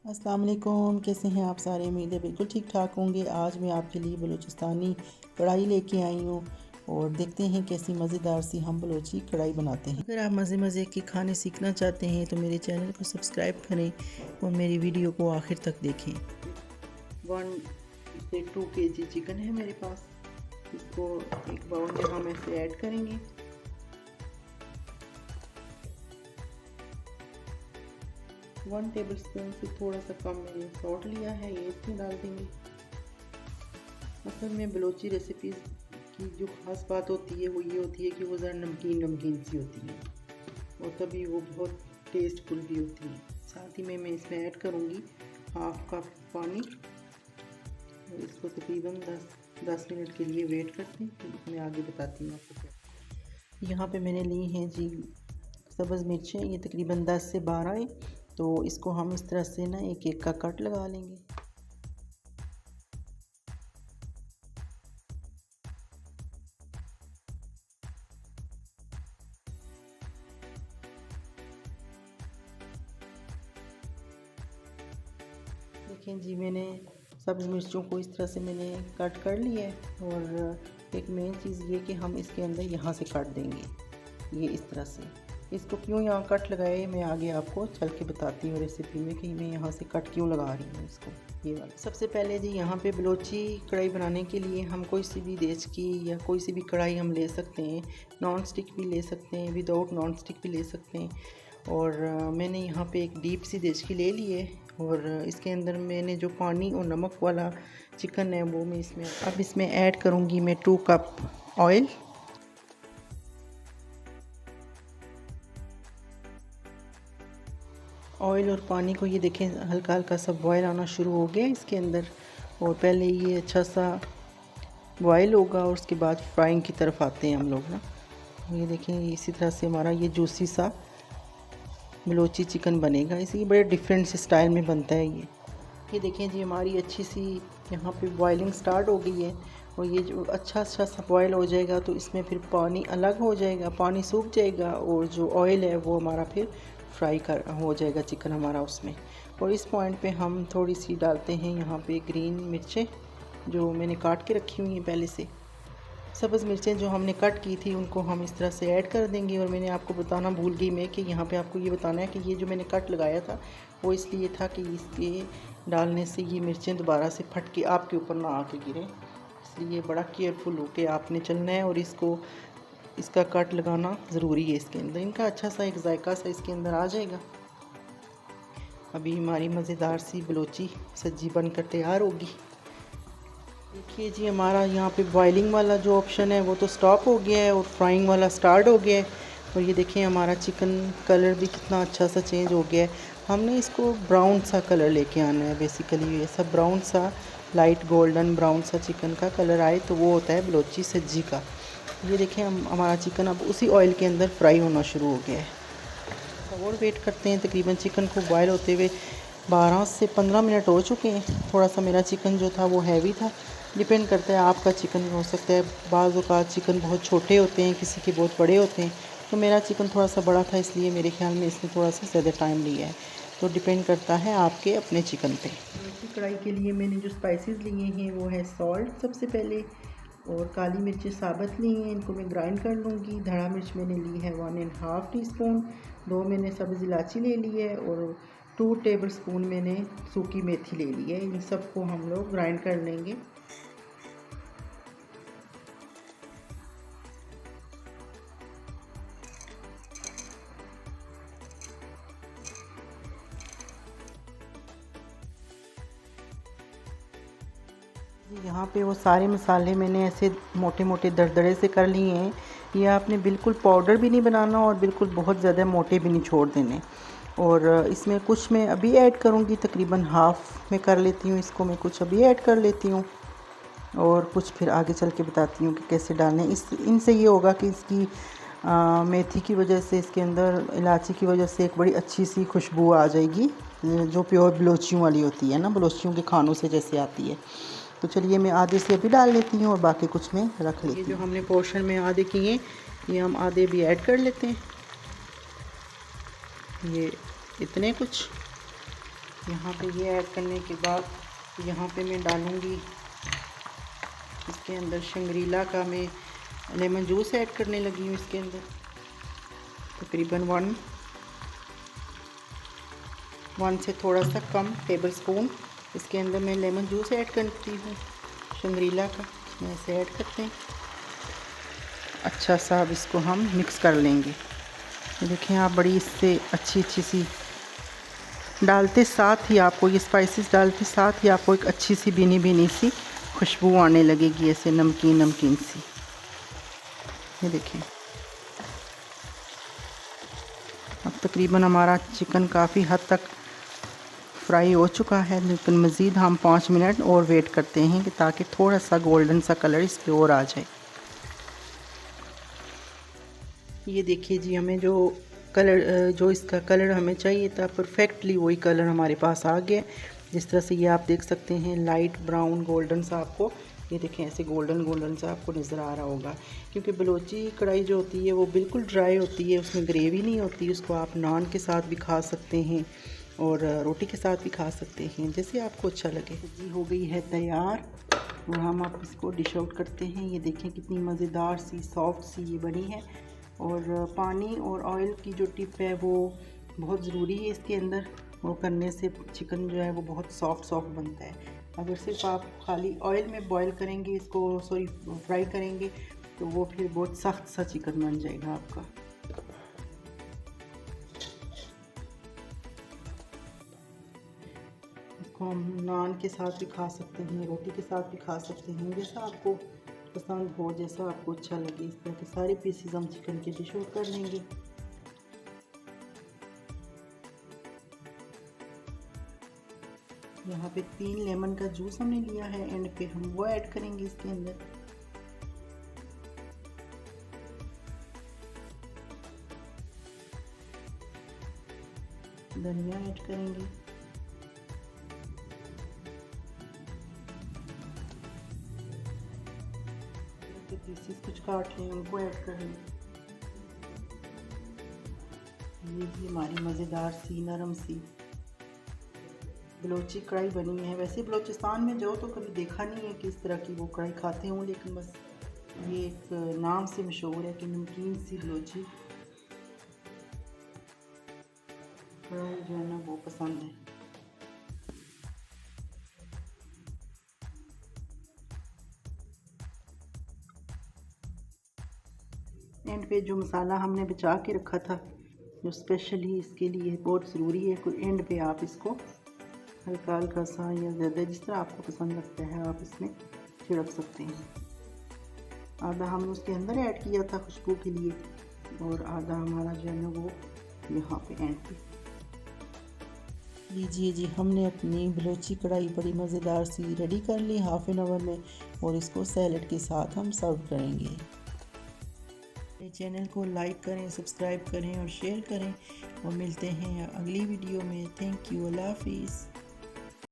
अस्सलाम वालेकुम, कैसे हैं आप सारे। उम्मीद है बिल्कुल ठीक ठाक होंगे। आज मैं आपके लिए बलूचिस्तानी कढ़ाई लेके आई हूँ और देखते हैं कैसी मज़ेदार सी हम बलूची कढ़ाई बनाते हैं। अगर आप मज़े मज़े के खाने सीखना चाहते हैं तो मेरे चैनल को सब्सक्राइब करें और मेरी वीडियो को आखिर तक देखें। 1 से 2 kg चिकन है मेरे पास। इसको एक बाउल में हम ऐसे ऐड करेंगे। 1 टेबलस्पून से थोड़ा सा कम मैंने सॉल्ट लिया है, ये इसमें डाल देंगे। असल में बलोची रेसिपीज़ की जो ख़ास बात होती है वो ये होती है कि वो ज़रा नमकीन नमकीन सी होती है और तभी वो बहुत टेस्टफुल भी होती है। साथ ही में मैं इसमें ऐड करूँगी हाफ कप पानी और इसको तकरीबन 10 मिनट के लिए वेट करते हैं। तो मैं आगे बताती हूँ आपको क्या। यहाँ पे मैंने ली हैं जी सब्ज़ मिर्चें, ये तकरीबन 10 से 12 है। तो इसको हम इस तरह से ना एक एक का कट लगा लेंगे। देखें जी, मैंने सब्ज़ मिर्चों को इस तरह से मैंने कट कर लिया है और एक मेन चीज़ ये कि हम इसके अंदर यहाँ से काट देंगे, ये इस तरह से। इसको क्यों यहाँ कट लगाए मैं आगे आपको चल के बताती हूँ रेसिपी में कि मैं यहाँ से कट क्यों लगा रही हूँ इसको। ये वाला सबसे पहले जी यहाँ पे बलोची कढ़ाई बनाने के लिए हम कोई सी भी देश की या कोई सी भी कढ़ाई हम ले सकते हैं। नॉन स्टिक भी ले सकते हैं, विदाउट नॉन स्टिक भी ले सकते हैं। और मैंने यहाँ पे एक डीप सी देश की ले ली है और इसके अंदर मैंने जो पानी और नमक वाला चिकन है वो मैं इसमें अब इसमें ऐड करूँगी मैं 2 कप ऑयल। ऑयल और पानी को ये देखें हल्का हल्का सा बॉयल आना शुरू हो गया इसके अंदर और पहले ये अच्छा सा बॉयल होगा और उसके बाद फ्राइंग की तरफ आते हैं हम लोग ना। ये देखें इसी तरह से हमारा ये जूसी सा बलोची चिकन बनेगा। इसी बड़े डिफरेंट से स्टाइल में बनता है ये देखें जी हमारी अच्छी सी यहाँ पे बॉइलिंग स्टार्ट हो गई है और ये जो अच्छा सा बॉयल हो जाएगा तो इसमें फिर पानी अलग हो जाएगा, पानी सूख जाएगा और जो ऑयल है वो हमारा फिर फ्राई कर हो जाएगा चिकन हमारा उसमें। और इस पॉइंट पे हम थोड़ी सी डालते हैं यहाँ पे ग्रीन मिर्चें जो मैंने काट के रखी हुई हैं पहले से। सब्ज़ मिर्चें जो हमने कट की थी उनको हम इस तरह से ऐड कर देंगे। और मैंने आपको बताना भूल गई मैं कि यहाँ पे आपको ये बताना है कि ये जो मैंने कट लगाया था वो इसलिए था कि इसके डालने से ये मिर्चें दोबारा से फट के आपके ऊपर ना आके गिरें, इसलिए बड़ा केयरफुल होके आपने चलना है और इसका कट लगाना ज़रूरी है। इसके अंदर इनका अच्छा सा एक जायका सा इसके अंदर आ जाएगा। अभी हमारी मज़ेदार सी बलोची सब्जी बनकर तैयार होगी। देखिए जी हमारा यहाँ पे बॉइलिंग वाला जो ऑप्शन है वो तो स्टॉप हो गया है और फ्राइंग वाला स्टार्ट हो गया है। और ये देखिए हमारा चिकन कलर भी कितना अच्छा सा चेंज हो गया है। हमने इसको ब्राउन सा कलर लेके आना है बेसिकली, ऐसा ब्राउन सा लाइट गोल्डन ब्राउन सा चिकन का कलर आए तो वो होता है बलोची सब्जी का। ये देखें हमारा चिकन अब उसी ऑयल के अंदर फ्राई होना शुरू हो गया है। और वेट करते हैं, तकरीबन चिकन को बॉयल होते हुए 12 से 15 मिनट हो चुके हैं। थोड़ा सा मेरा चिकन जो था वो हैवी था, डिपेंड करता है आपका चिकन हो सकता है बाज़ औक़ात चिकन बहुत छोटे होते हैं, किसी के बहुत बड़े होते हैं। तो मेरा चिकन थोड़ा सा बड़ा था इसलिए मेरे ख्याल में इसने थोड़ा सा ज़्यादा टाइम लिया है। तो डिपेंड करता है आपके अपने चिकन पे। इसी कढ़ाई के लिए मैंने जो स्पाइसेस लिए हैं वो है सॉल्ट सबसे पहले और काली मिर्चें साबुत ली हैं, इनको मैं ग्राइंड कर लूँगी। धड़ा मिर्च मैंने ली है 1.5 टीस्पून, 2 मैंने सब्ज़ इलायची ले ली है और 2 टेबलस्पून मैंने सूखी मेथी ले ली है। इन सबको हम लोग ग्राइंड कर लेंगे। यहाँ पे वो सारे मसाले मैंने ऐसे मोटे मोटे दरदरे से कर लिए हैं। ये आपने बिल्कुल पाउडर भी नहीं बनाना और बिल्कुल बहुत ज़्यादा मोटे भी नहीं छोड़ देने। और इसमें कुछ मैं अभी ऐड करूँगी, तकरीबन हाफ़ में कर लेती हूँ इसको, मैं कुछ अभी ऐड कर लेती हूँ और कुछ फिर आगे चल के बताती हूँ कि कैसे डालने। इनसे ये होगा कि इसकी मेथी की वजह से, इसके अंदर इलायची की वजह से एक बड़ी अच्छी सी खुशबू आ जाएगी जो प्योर बलोचियों वाली होती है ना, बलोचियों के खानों से जैसे आती है। तो चलिए मैं आधे से अभी डाल लेती हूँ और बाकी कुछ में रख लेती हूँ। ये जो हमने पोर्शन में आधे किए ये हम आधे भी ऐड कर लेते हैं। ये इतने कुछ यहाँ पे ये ऐड करने के बाद यहाँ पे मैं डालूँगी इसके अंदर शंग्रीला का मैं लेमन जूस ऐड करने लगी हूँ। इसके अंदर तकरीबन वन से थोड़ा सा कम टेबल स्पून इसके अंदर मैं लेमन जूस ऐड करती हूँ शंग्रीला का। इसमें ऐसे ऐड करते हैं। अच्छा सा अब इसको हम मिक्स कर लेंगे। ये देखें आप, बड़ी इससे अच्छी सी डालते साथ ही आपको ये स्पाइसेस डालते साथ ही आपको एक अच्छी सी भीनी सी खुशबू आने लगेगी, ऐसे नमकीन सी। ये देखें अब तकरीबन हमारा चिकन काफ़ी हद तक फ्राई हो चुका है, लेकिन मज़ीद हम 5 मिनट और वेट करते हैं कि ताकि थोड़ा सा गोल्डन सा कलर इस पर और आ जाए। ये देखिए जी, हमें जो इसका कलर हमें चाहिए था परफेक्टली वही कलर हमारे पास आ गया। जिस तरह से ये आप देख सकते हैं लाइट ब्राउन गोल्डन सा, आपको ये देखें ऐसे गोल्डन सा आपको नज़र आ रहा होगा। क्योंकि बलोची कढ़ाई जो होती है वो बिल्कुल ड्राई होती है, उसमें ग्रेवी नहीं होती। उसको आप नान के साथ भी खा सकते हैं और रोटी के साथ भी खा सकते हैं, जैसे आपको अच्छा लगे। जी हो गई है तैयार और हम आप इसको डिश आउट करते हैं। ये देखें कितनी मज़ेदार सी सॉफ्ट सी ये बनी है। और पानी और ऑयल की जो टिप है वो बहुत ज़रूरी है इसके अंदर, वो करने से चिकन जो है वो बहुत सॉफ्ट बनता है। अगर सिर्फ आप खाली ऑयल में बॉईल करेंगे इसको, फ्राई करेंगे, तो वो फिर बहुत सख्त सा चिकन बन जाएगा आपका। इसको हम नान के साथ भी खा सकते हैं, रोटी के साथ भी खा सकते हैं, जैसा आपको पसंद हो, जैसा आपको अच्छा लगे। इस तरह के सारे पीसेस हम चिकन के डिश आउट कर लेंगे। यहाँ पे 3 लेमन का जूस हमने लिया है, एंड पे हम वो ऐड करेंगे इसके अंदर। धनिया ऐड करेंगे, पीसेस कुछ काट लें उनको ऐड कर लें। ये भी हमारी मज़ेदार सी नरम सी बलोची कढ़ाई बनी है। वैसे बलोचिस्तान में जाओ तो कभी देखा नहीं है कि इस तरह की वो कढ़ाई खाते हों, लेकिन बस ये एक नाम से मशहूर है कि नमकीन सी बलोची कढ़ाई जो है ना वो पसंद है। एंड पे जो मसाला हमने बचा के रखा था, जो स्पेशली इसके लिए बहुत ज़रूरी है, कोई एंड पे आप इसको हल्का सा या ज़्यादा जिस तरह आपको पसंद लगता है आप इसमें छिड़क सकते हैं। आधा हमने उसके अंदर ऐड किया था खुशबू के लिए, और आधा हमारा जो है ना वो यहाँ पे एंड पे। लीजिए जी, हमने अपनी बलोची कढ़ाई बड़ी मज़ेदार सी रेडी कर ली हाफ़ एन आवर में, और इसको सैलड के साथ हम सर्व करेंगे। मेरे चैनल को लाइक करें, सब्सक्राइब करें और शेयर करें, और मिलते हैं अगली वीडियो में। थैंक यू, अल्लाह हाफिज़।